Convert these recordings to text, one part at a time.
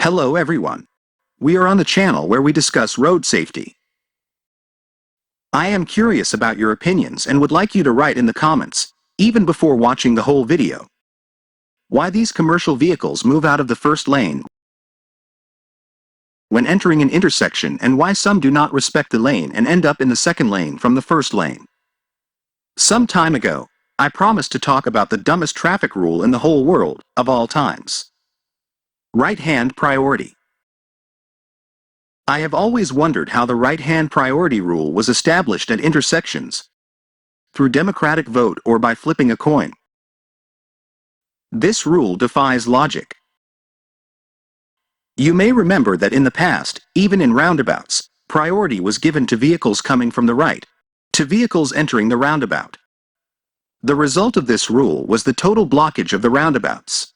Hello everyone. We are on the channel where we discuss road safety. I am curious about your opinions and would like you to write in the comments, even before watching the whole video, why these commercial vehicles move out of the first lane when entering an intersection and why some do not respect the lane and end up in the second lane from the first lane. Some time ago, I promised to talk about the dumbest traffic rule in the whole world, of all times. Right-hand priority. I have always wondered how the right-hand priority rule was established at intersections, through democratic vote or by flipping a coin. This rule defies logic. You may remember that in the past, even in roundabouts, priority was given to vehicles coming from the right, to vehicles entering the roundabout. The result of this rule was the total blockage of the roundabouts.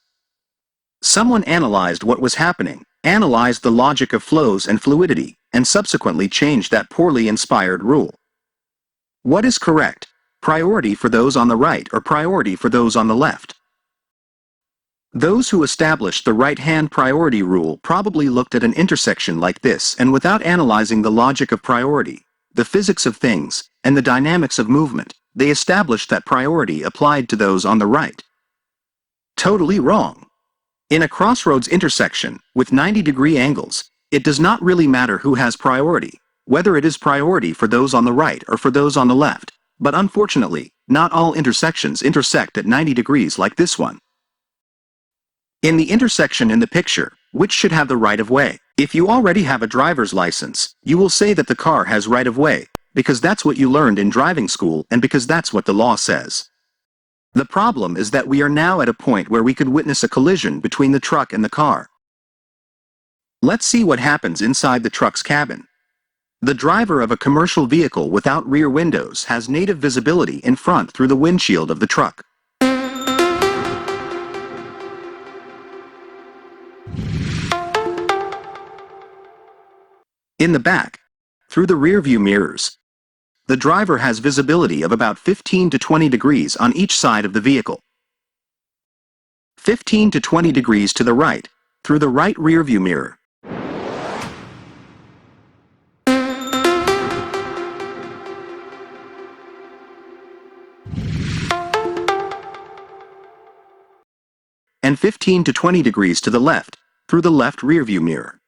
Someone analyzed what was happening, analyzed the logic of flows and fluidity, and subsequently changed that poorly inspired rule. What is correct? Priority for those on the right or priority for those on the left? Those who established the right-hand priority rule probably looked at an intersection like this and without analyzing the logic of priority, the physics of things, and the dynamics of movement, they established that priority applied to those on the right. Totally wrong. In a crossroads intersection, with 90-degree angles, it does not really matter who has priority, whether it is priority for those on the right or for those on the left, but unfortunately, not all intersections intersect at 90 degrees like this one. In the intersection in the picture, which should have the right-of-way? If you already have a driver's license, you will say that the car has right-of-way, because that's what you learned in driving school and because that's what the law says. The problem is that we are now at a point where we could witness a collision between the truck and the car. Let's see what happens inside the truck's cabin. The driver of a commercial vehicle without rear windows has native visibility in front through the windshield of the truck. In the back, through the rearview mirrors, the driver has visibility of about 15 to 20 degrees on each side of the vehicle. 15 to 20 degrees to the right, through the right rearview mirror. And 15 to 20 degrees to the left, through the left rearview mirror.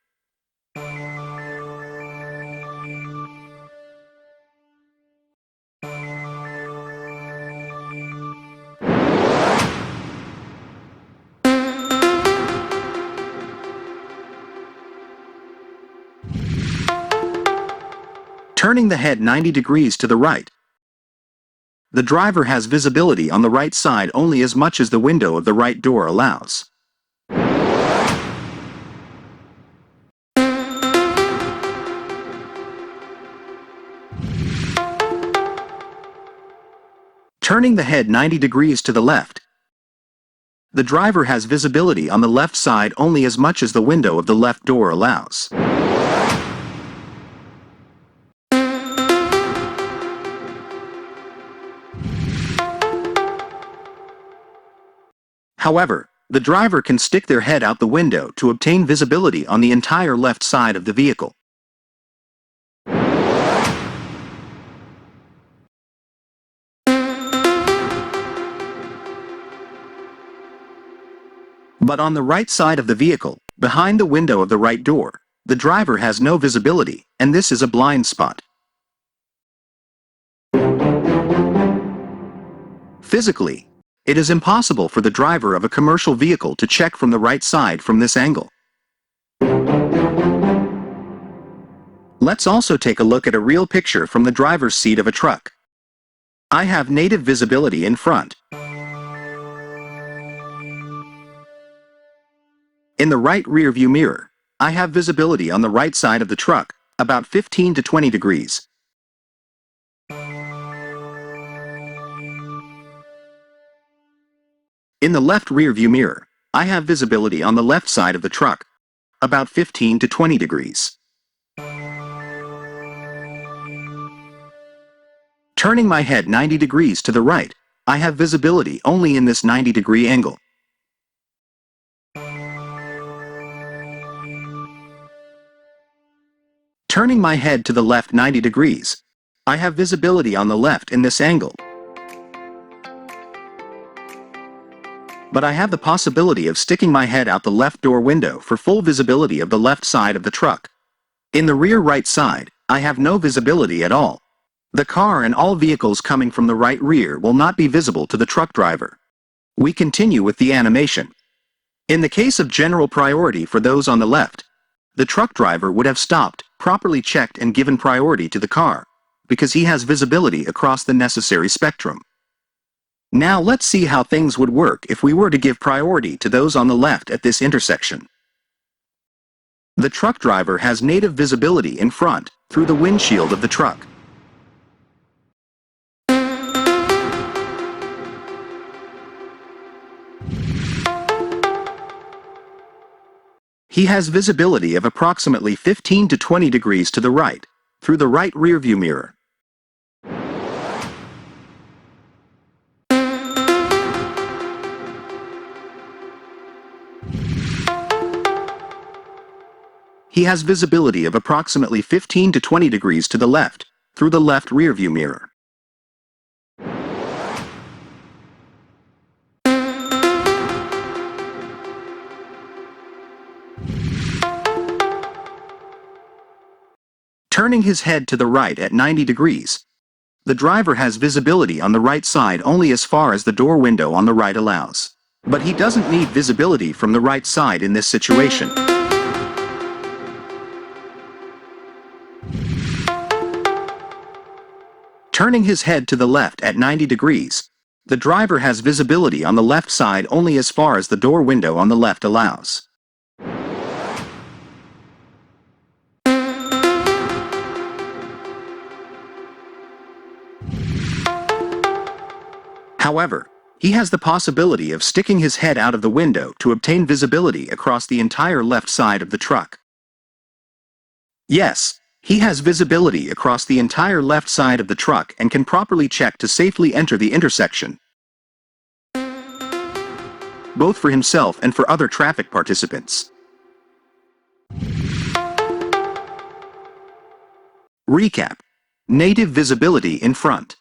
Turning the head 90 degrees to the right. The driver has visibility on the right side only as much as the window of the right door allows. Turning the head 90 degrees to the left. The driver has visibility on the left side only as much as the window of the left door allows. However, the driver can stick their head out the window to obtain visibility on the entire left side of the vehicle. But on the right side of the vehicle, behind the window of the right door, the driver has no visibility, and this is a blind spot. Physically, it is impossible for the driver of a commercial vehicle to check from the right side from this angle. Let's also take a look at a real picture from the driver's seat of a truck. I have native visibility in front. In the right rear view mirror, I have visibility on the right side of the truck, about 15 to 20 degrees. In the left rear view mirror, I have visibility on the left side of the truck, about 15 to 20 degrees. Turning my head 90 degrees to the right, I have visibility only in this 90-degree angle. Turning my head to the left 90 degrees. I have visibility on the left in this angle. But I have the possibility of sticking my head out the left door window for full visibility of the left side of the truck. In the rear right side, I have no visibility at all. The car and all vehicles coming from the right rear will not be visible to the truck driver. We continue with the animation. In the case of general priority for those on the left, the truck driver would have stopped, properly checked and given priority to the car, because he has visibility across the necessary spectrum. Now let's see how things would work if we were to give priority to those on the left at this intersection. The truck driver has native visibility in front, through the windshield of the truck. He has visibility of approximately 15 to 20 degrees to the right, through the right rearview mirror. He has visibility of approximately 15 to 20 degrees to the left, through the left rearview mirror. Turning his head to the right at 90 degrees. The driver has visibility on the right side only as far as the door window on the right allows. But he doesn't need visibility from the right side in this situation. Turning his head to the left at 90 degrees. The driver has visibility on the left side only as far as the door window on the left allows. However, he has the possibility of sticking his head out of the window to obtain visibility across the entire left side of the truck. Yes, he has visibility across the entire left side of the truck and can properly check to safely enter the intersection, both for himself and for other traffic participants. Recap. Native visibility in front.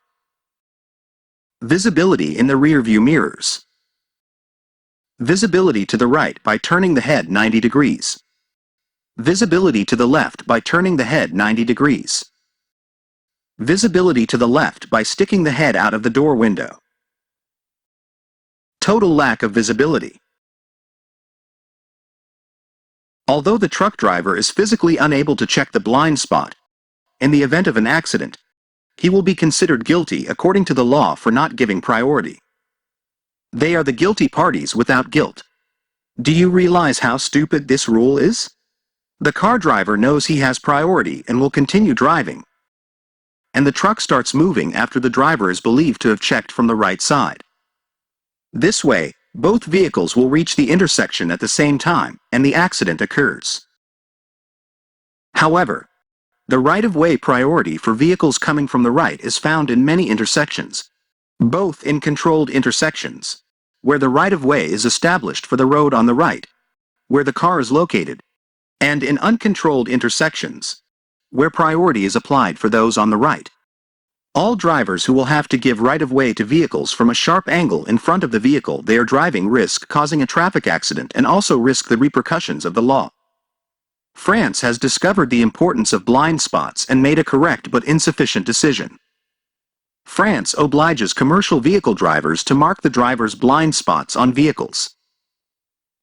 Visibility in the rearview mirrors. Visibility to the right by turning the head 90 degrees. Visibility to the left by turning the head 90 degrees. Visibility to the left by sticking the head out of the door window. Total lack of visibility. Although the truck driver is physically unable to check the blind spot, in the event of an accident, he will be considered guilty according to the law for not giving priority. They are the guilty parties without guilt. Do you realize how stupid this rule is? The car driver knows he has priority and will continue driving. And the truck starts moving after the driver is believed to have checked from the right side. This way, both vehicles will reach the intersection at the same time, and the accident occurs. However, the right-of-way priority for vehicles coming from the right is found in many intersections, both in controlled intersections, where the right-of-way is established for the road on the right, where the car is located, and in uncontrolled intersections, where priority is applied for those on the right. All drivers who will have to give right-of-way to vehicles from a sharp angle in front of the vehicle they are driving risk causing a traffic accident and also risk the repercussions of the law. France has discovered the importance of blind spots and made a correct but insufficient decision. France obliges commercial vehicle drivers to mark the driver's blind spots on vehicles.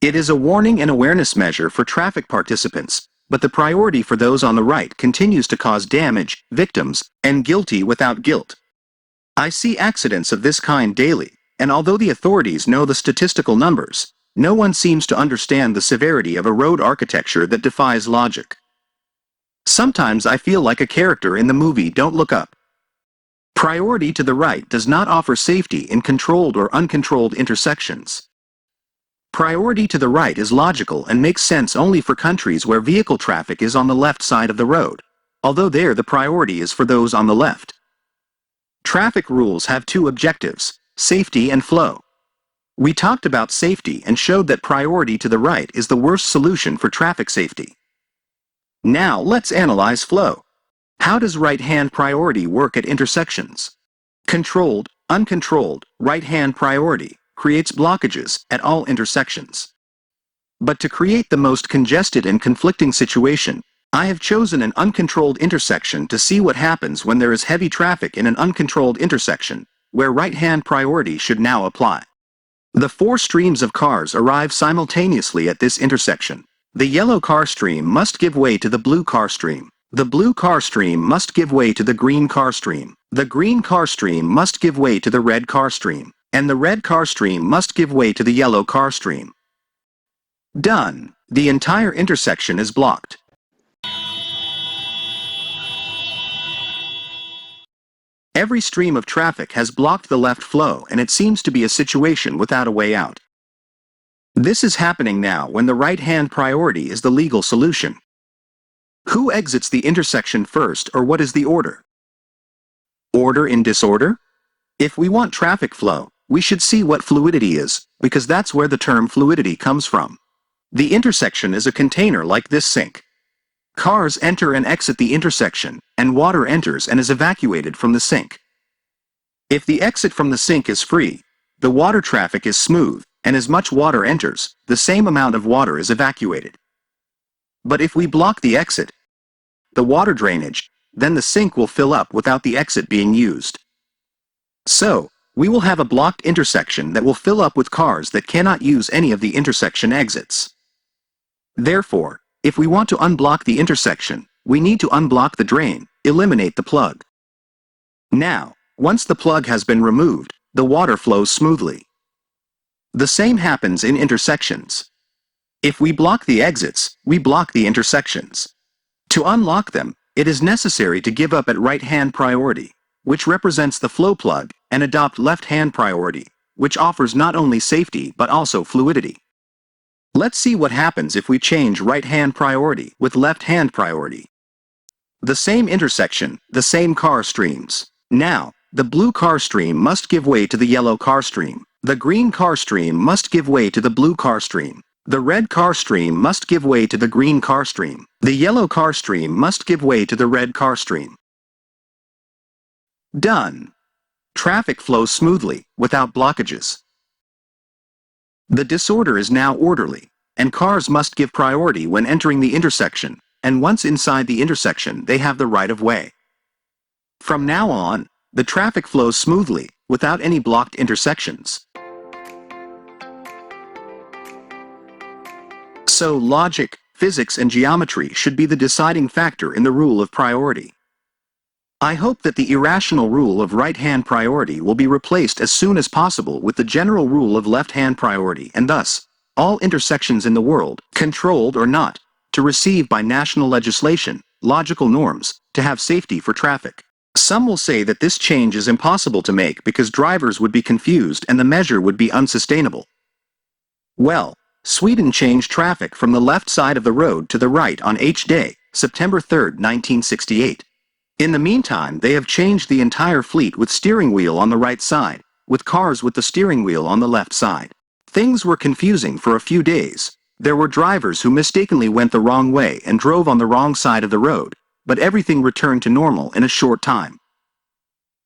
It is a warning and awareness measure for traffic participants, but the priority for those on the right continues to cause damage, victims, and guilty without guilt. I see accidents of this kind daily, and although the authorities know the statistical numbers, no one seems to understand the severity of a road architecture that defies logic. Sometimes I feel like a character in the movie Don't Look Up. Priority to the right does not offer safety in controlled or uncontrolled intersections. Priority to the right is logical and makes sense only for countries where vehicle traffic is on the left side of the road, although there the priority is for those on the left. Traffic rules have two objectives, safety and flow. We talked about safety and showed that priority to the right is the worst solution for traffic safety. Now let's analyze flow. How does right-hand priority work at intersections? Controlled, uncontrolled, right-hand priority creates blockages at all intersections. But to create the most congested and conflicting situation, I have chosen an uncontrolled intersection to see what happens when there is heavy traffic in an uncontrolled intersection, where right-hand priority should now apply. The four streams of cars arrive simultaneously at this intersection. The yellow car stream must give way to the blue car stream. The blue car stream must give way to the green car stream. The green car stream must give way to the red car stream. And the red car stream must give way to the yellow car stream. Done. The entire intersection is blocked. Every stream of traffic has blocked the left flow, and it seems to be a situation without a way out. This is happening now when the right-hand priority is the legal solution. Who exits the intersection first, or what is the order? Order in disorder? If we want traffic flow, we should see what fluidity is, because that's where the term fluidity comes from. The intersection is a container like this sink. Cars enter and exit the intersection, and water enters and is evacuated from the sink. If the exit from the sink is free, the water traffic is smooth, and as much water enters, the same amount of water is evacuated. But if we block the exit, the water drainage, then the sink will fill up without the exit being used. So, we will have a blocked intersection that will fill up with cars that cannot use any of the intersection exits. Therefore, if we want to unblock the intersection, we need to unblock the drain, eliminate the plug. Now, once the plug has been removed, the water flows smoothly. The same happens in intersections. If we block the exits, we block the intersections. To unlock them, it is necessary to give up at right-hand priority, which represents the flow plug, and adopt left-hand priority, which offers not only safety but also fluidity. Let's see what happens if we change right-hand priority with left-hand priority. The same intersection, the same car streams. Now, the blue car stream must give way to the yellow car stream. The green car stream must give way to the blue car stream. The red car stream must give way to the green car stream. The yellow car stream must give way to the red car stream. Done. Traffic flows smoothly, without blockages. The disorder is now orderly, and cars must give priority when entering the intersection, and once inside the intersection they have the right of way. From now on, the traffic flows smoothly, without any blocked intersections. So logic, physics and geometry should be the deciding factor in the rule of priority. I hope that the irrational rule of right-hand priority will be replaced as soon as possible with the general rule of left-hand priority, and thus, all intersections in the world, controlled or not, to receive by national legislation, logical norms, to have safety for traffic. Some will say that this change is impossible to make because drivers would be confused and the measure would be unsustainable. Well, Sweden changed traffic from the left side of the road to the right on H Day, September 3, 1968. In the meantime, they have changed the entire fleet with steering wheel on the right side, with cars with the steering wheel on the left side. Things were confusing for a few days. There were drivers who mistakenly went the wrong way and drove on the wrong side of the road, but everything returned to normal in a short time.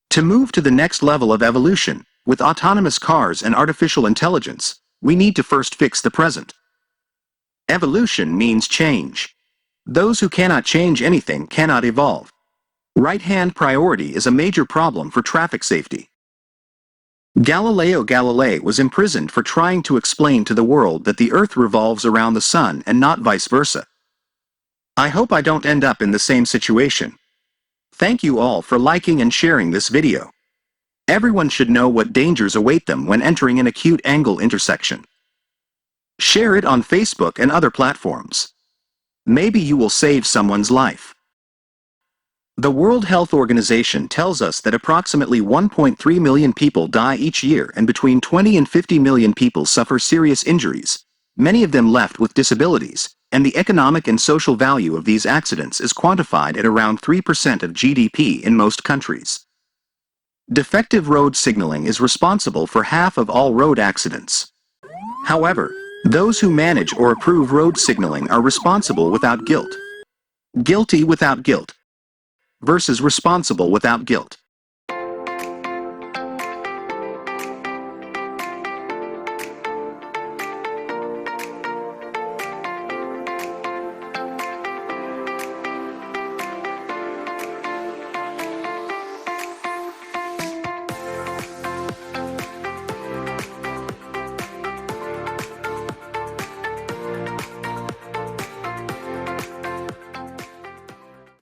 To move to the next level of evolution, with autonomous cars and artificial intelligence, we need to first fix the present. Evolution means change. Those who cannot change anything cannot evolve. Right-hand priority is a major problem for traffic safety. Galileo Galilei was imprisoned for trying to explain to the world that the Earth revolves around the Sun and not vice versa. I hope I don't end up in the same situation. Thank you all for liking and sharing this video. Everyone should know what dangers await them when entering an acute angle intersection. Share it on Facebook and other platforms. Maybe you will save someone's life. The World Health Organization tells us that approximately 1.3 million people die each year and between 20 and 50 million people suffer serious injuries, many of them left with disabilities, and the economic and social value of these accidents is quantified at around 3% of GDP in most countries. Defective road signaling is responsible for half of all road accidents. However, those who manage or approve road signaling are responsible without guilt. Guilty without guilt versus responsible without guilt.